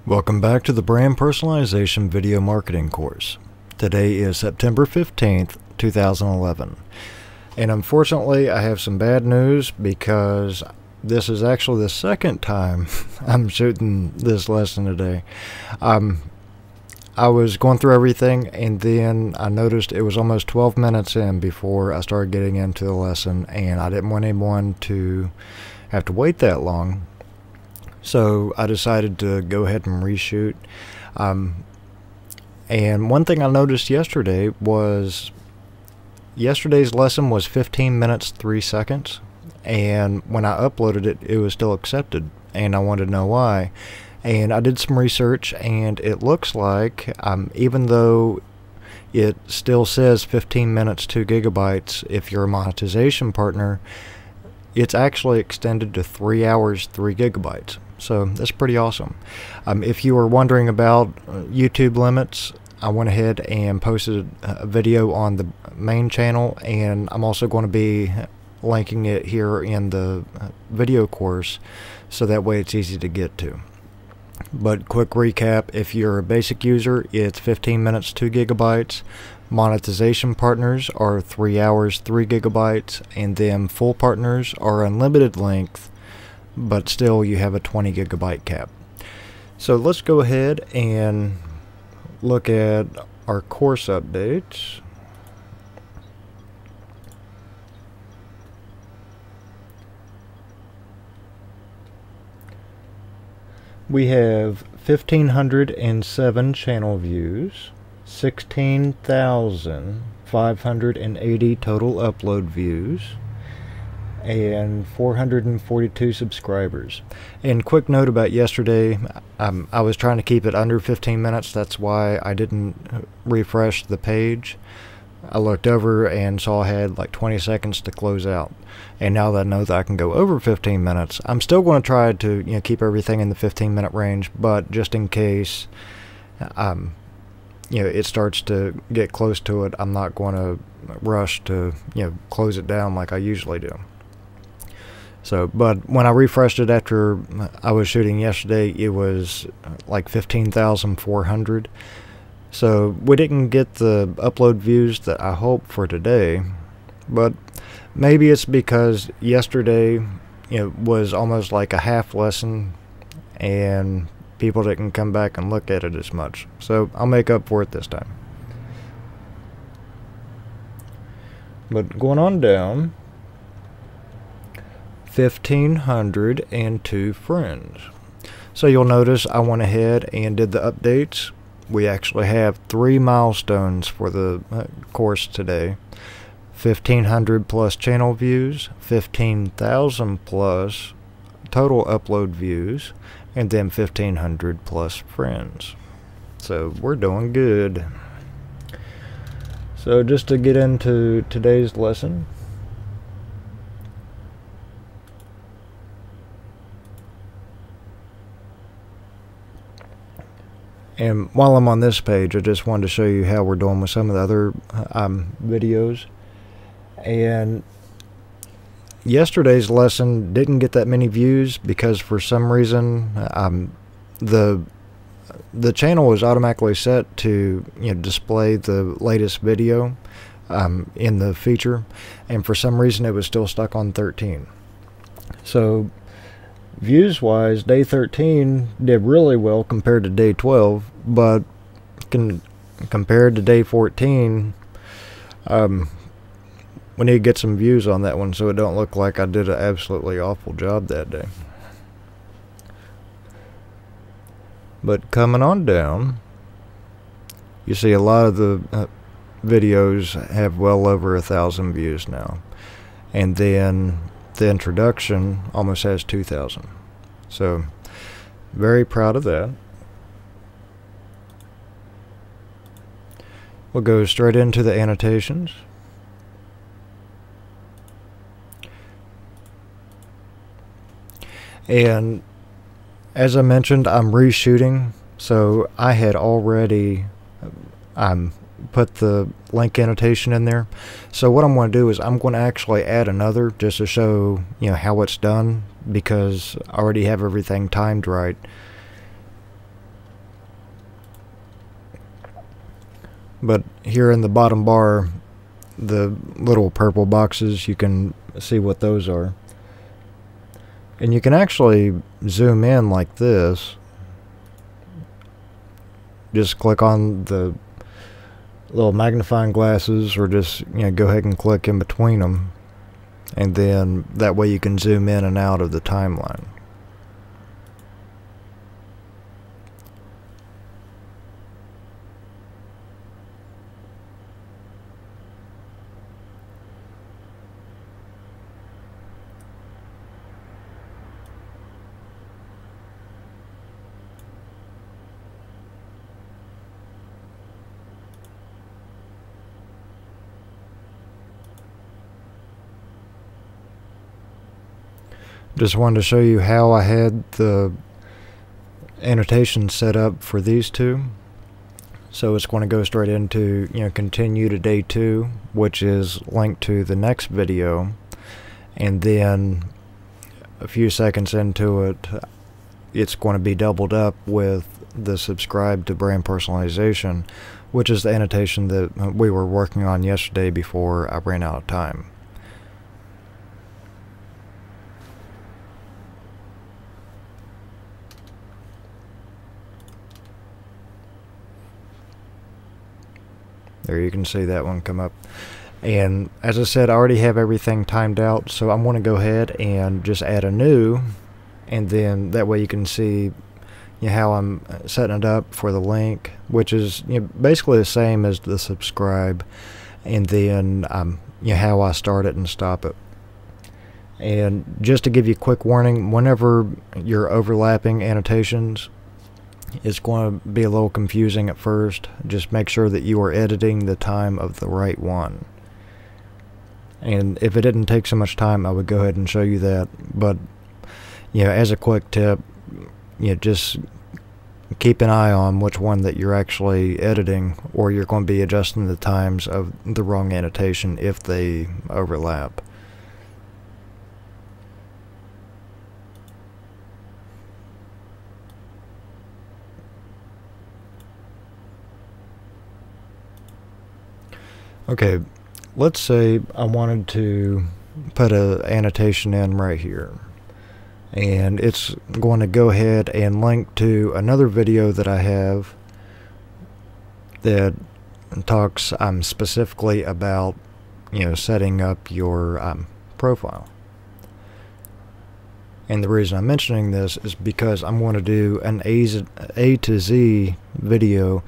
Welcome back to the Brand Personalization Video Marketing course. Today is September 15th, 2011. And unfortunately, I have some bad news because this is actually the second time I'm shooting this lesson today. I was going through everything and then I noticed it was almost 12 minutes in before I started getting into the lesson, and I didn't want anyone to have to wait that long. So I decided to go ahead and reshoot. And one thing I noticed yesterday was yesterday's lesson was 15 minutes 3 seconds, and when I uploaded it, it was still accepted, and I wanted to know why. And I did some research, and it looks like even though it still says 15 minutes 2 gigabytes if you're a monetization partner, it's actually extended to 3 hours 3 gigabytes. So that's pretty awesome. If you were wondering about YouTube limits, I went ahead and posted a video on the main channel, and I'm also going to be linking it here in the video course, so that way it's easy to get to. But quick recap, if you're a basic user, it's 15 minutes 2 gigabytes. Monetization partners are 3 hours 3 gigabytes, and then full partners are unlimited length, but still you have a 20 gigabyte cap. So let's go ahead and look at our course updates. We have 1,507 channel views, 16,580 total upload views, and 442 subscribers. And quick note about yesterday, I was trying to keep it under 15 minutes. That's why I didn't refresh the page. I looked over and saw I had like 20 seconds to close out. And now that I know that I can go over 15 minutes, I'm still going to try to keep everything in the 15-minute range, but just in case it starts to get close to it, I'm not going to rush to close it down like I usually do. So, but when I refreshed it after I was shooting yesterday, it was like 15,400. So we didn't get the upload views that I hoped for today, but maybe it's because yesterday was almost like a half lesson and people didn't come back and look at it as much. So I'll make up for it this time. But going on down, 1,502 friends. So you'll notice I went ahead and did the updates. We actually have 3 milestones for the course today. 1,500 plus channel views, 15,000 plus total upload views, and then 1,500 plus friends. So we're doing good. So just to get into today's lesson, and while I'm on this page, I just wanted to show you how we're doing with some of the other videos. And yesterday's lesson didn't get that many views because for some reason the channel was automatically set to display the latest video in the feature, and for some reason it was still stuck on 13. So views wise, day 13 did really well compared to day 12, but compared to day 14, we need to get some views on that one so it don't look like I did an absolutely awful job that day. But coming on down, you see a lot of the videos have well over 1,000 views now, and then the introduction almost has 2,000. So very proud of that. We'll go straight into the annotations. And as I mentioned, I'm reshooting, so I had already put the link annotation in there. So what I'm going to do is I'm going to actually add another just to show how it's done, because I already have everything timed right. But here in the bottom bar, the little purple boxes, you can see what those are. And you can actually zoom in like this. Just click on the little magnifying glasses, or just go ahead and click in between them, and then that way you can zoom in and out of the timeline. Just wanted to show you how I had the annotation set up for these two. So it's going to go straight into, continue to day 2, which is linked to the next video. And then a few seconds into it, it's going to be doubled up with the subscribe to brand personalization, which is the annotation that we were working on yesterday before I ran out of time. There, you can see that one come up. And as I said, I already have everything timed out, so I'm going to go ahead and just add a new, and then that way you can see how I'm setting it up for the link, which is basically the same as the subscribe, and then how I start it and stop it. And just to give you a quick warning, whenever you're overlapping annotations, it's going to be a little confusing at first. Just make sure that you are editing the time of the right one. And if it didn't take so much time, I would go ahead and show you that. But as a quick tip, just keep an eye on which one that you're actually editing, or you're going to be adjusting the times of the wrong annotation if they overlap. Okay, let's say I wanted to put an annotation in right here, and it's going to go ahead and link to another video that I have that talks specifically about setting up your profile. And the reason I'm mentioning this is because I'm going to do an A to Z video,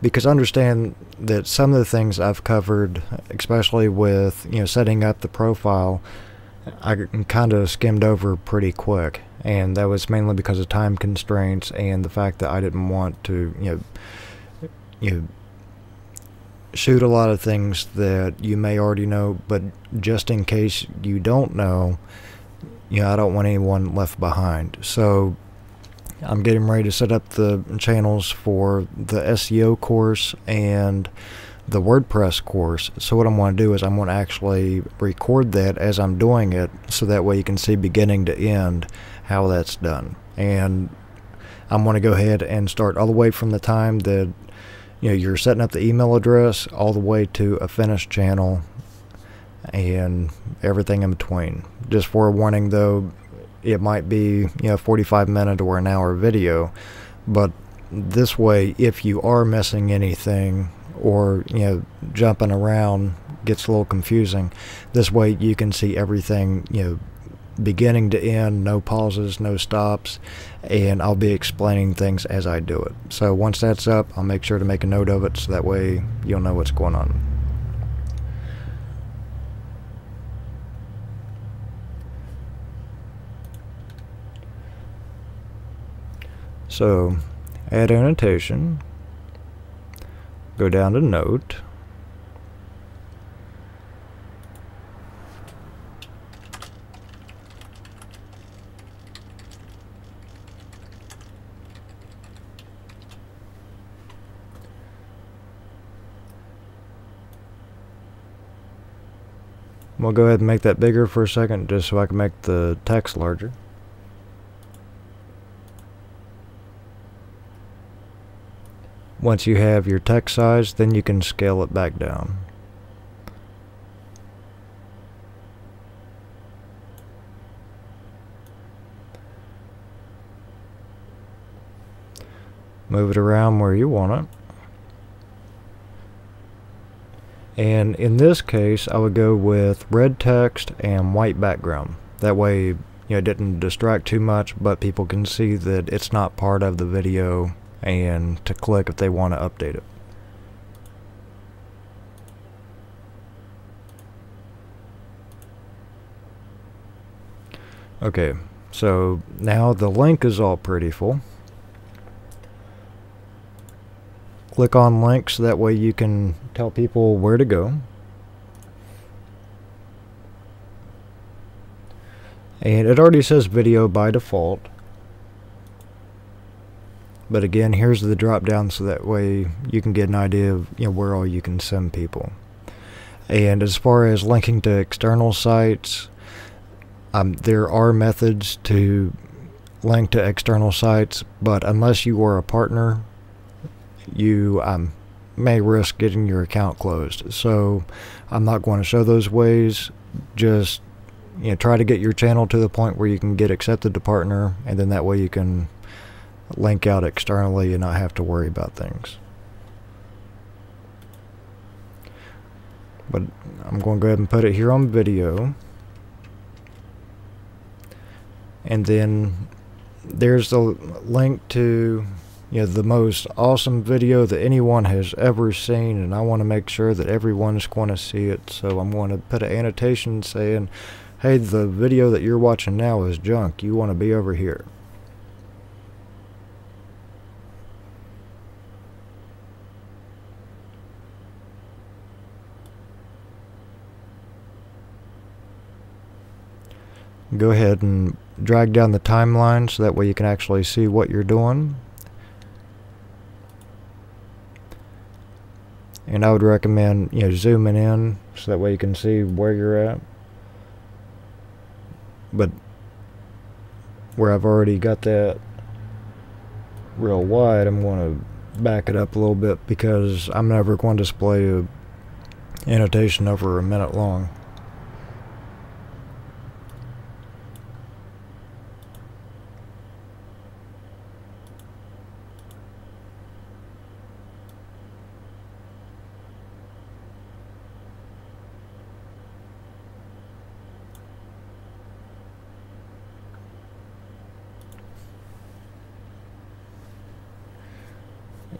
because I understand that some of the things I've covered, especially with setting up the profile, I kind of skimmed over pretty quick, and that was mainly because of time constraints and the fact that I didn't want to shoot a lot of things that you may already know, but just in case you don't know, I don't want anyone left behind. So I'm getting ready to set up the channels for the SEO course and the WordPress course. So what I'm going to do is I'm going to actually record that as I'm doing it, so that way you can see beginning to end how that's done. And I'm going to go ahead and start all the way from the time that you're setting up the email address all the way to a finished channel and everything in between. Just for a warning though, it might be 45-minute or an hour video, but this way, if you are missing anything or jumping around, gets a little confusing, this way you can see everything beginning to end, no pauses, no stops, and I'll be explaining things as I do it. So once that's up, I'll make sure to make a note of it, so that way you'll know what's going on. So, add annotation, go down to note, we'll go ahead and make that bigger for a second, just so I can make the text larger. Once you have your text size, then you can scale it back down. Move it around where you want it. And in this case, I would go with red text and white background. That way, it didn't distract too much, but people can see that it's not part of the video and to click if they want to update it. Okay, so now the link is all prettyful. Click on links, that way you can tell people where to go. And it already says video by default. But again, here's the drop down, so that way you can get an idea of where all you can send people. And as far as linking to external sites, there are methods to link to external sites, but unless you are a partner, you may risk getting your account closed. So I'm not going to show those ways. Just try to get your channel to the point where you can get accepted to partner, and then that way you can link out externally and not have to worry about things. But I'm going to go ahead and put it here on video. And then there's the link to the most awesome video that anyone has ever seen, and I want to make sure that everyone's going to see it. So I'm going to put an annotation saying, hey, the video that you're watching now is junk. You want to be over here. Go ahead and drag down the timeline so that way you can actually see what you're doing. And I would recommend zooming in so that way you can see where you're at. But where I've already got that real wide, I'm going to back it up a little bit, because I'm never going to display a annotation over a minute long.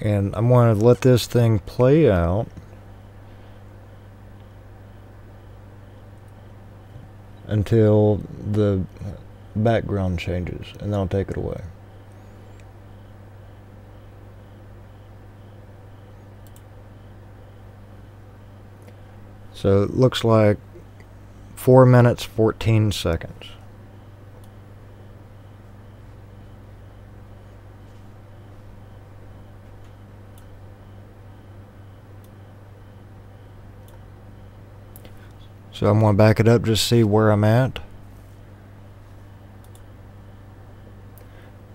And I'm going to let this thing play out until the background changes, and then I'll take it away. So it looks like 4 minutes 14 seconds. So I'm going to back it up just to see where I'm at.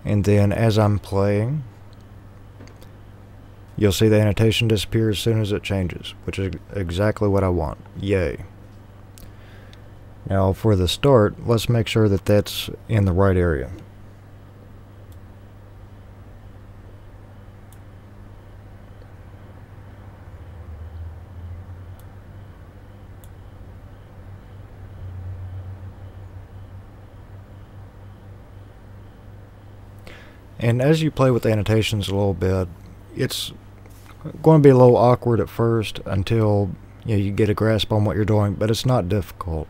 And then as I'm playing, you'll see the annotation disappear as soon as it changes, which is exactly what I want. Yay. Now for the start, let's make sure that that's in the right area. And as you play with annotations a little bit, it's going to be a little awkward at first until you get a grasp on what you're doing, but it's not difficult.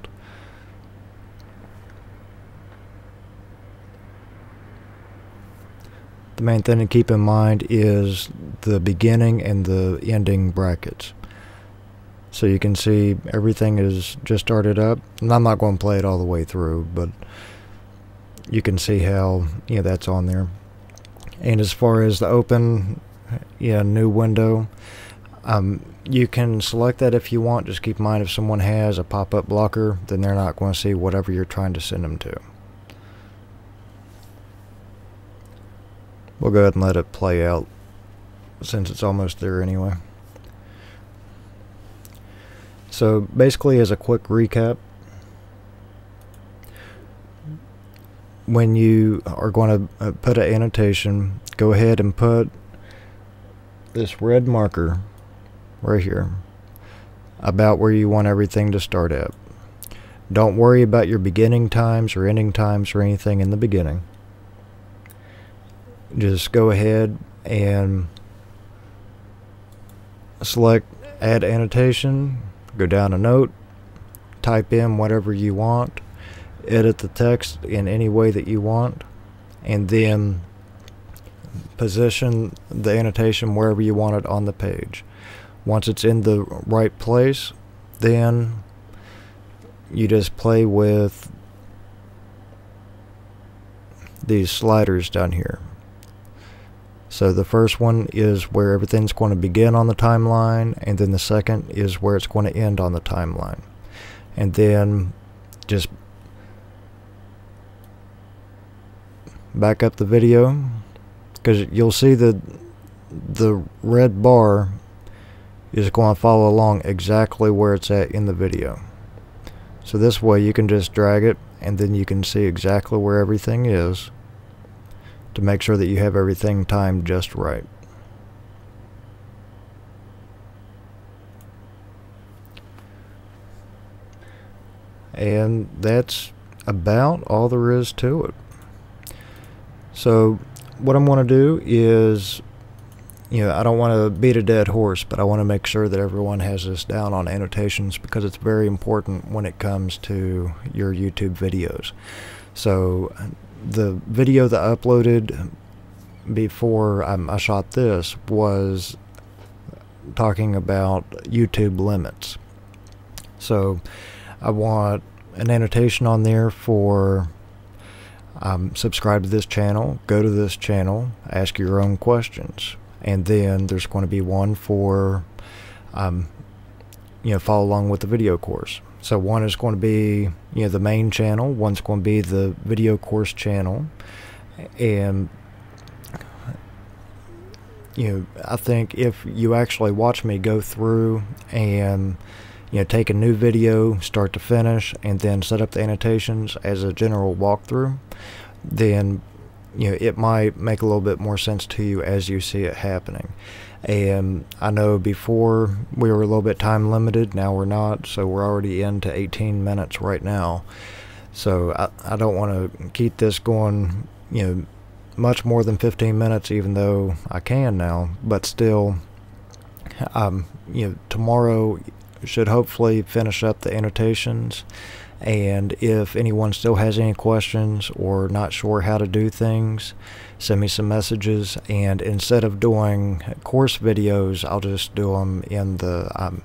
The main thing to keep in mind is the beginning and the ending brackets. So you can see everything is just started up, and I'm not going to play it all the way through, but you can see how that's on there. And as far as the open new window, you can select that if you want. Just keep in mind, if someone has a pop-up blocker, then they're not going to see whatever you're trying to send them to. We'll go ahead and let it play out since it's almost there anyway. So basically, as a quick recap, when you are going to put an annotation, go ahead and put this red marker right here about where you want everything to start at. Don't worry about your beginning times or ending times or anything in the beginning. Just go ahead and select Add Annotation, go down a note, type in whatever you want, edit the text in any way that you want, and then position the annotation wherever you want it on the page. Once it's in the right place, then you just play with these sliders down here. So the first one is where everything's going to begin on the timeline, and then the second is where it's going to end on the timeline. And then just back up the video, because you'll see that the red bar is going to follow along exactly where it's at in the video. So this way you can just drag it, and then you can see exactly where everything is to make sure that you have everything timed just right. And that's about all there is to it. So what I'm going to do is, I don't want to beat a dead horse, but I want to make sure that everyone has this down on annotations, because it's very important when it comes to your YouTube videos. So the video that I uploaded before I shot this was talking about YouTube limits. So I want an annotation on there for subscribe to this channel, go to this channel, ask your own questions. And then there's going to be one for follow along with the video course. So one is going to be the main channel, one's going to be the video course channel. And I think if you actually watch me go through and take a new video start to finish and then set up the annotations as a general walkthrough, then it might make a little bit more sense to you as you see it happening. And I know before we were a little bit time limited, now we're not, so we're already into 18 minutes right now. So I don't want to keep this going much more than 15 minutes, even though I can now, but still tomorrow should hopefully finish up the annotations. And if anyone still has any questions or not sure how to do things, send me some messages, and instead of doing course videos, I'll just do them in the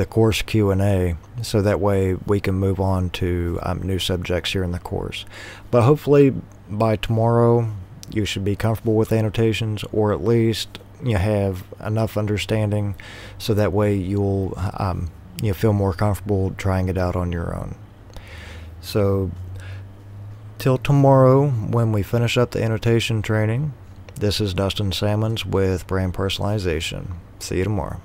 course Q&A, so that way we can move on to new subjects here in the course. But hopefully by tomorrow you should be comfortable with annotations, or at least you have enough understanding so that way you'll feel more comfortable trying it out on your own. So till tomorrow when we finish up the annotation training, this is Dustin Salmons with Brand Personalization. See you tomorrow.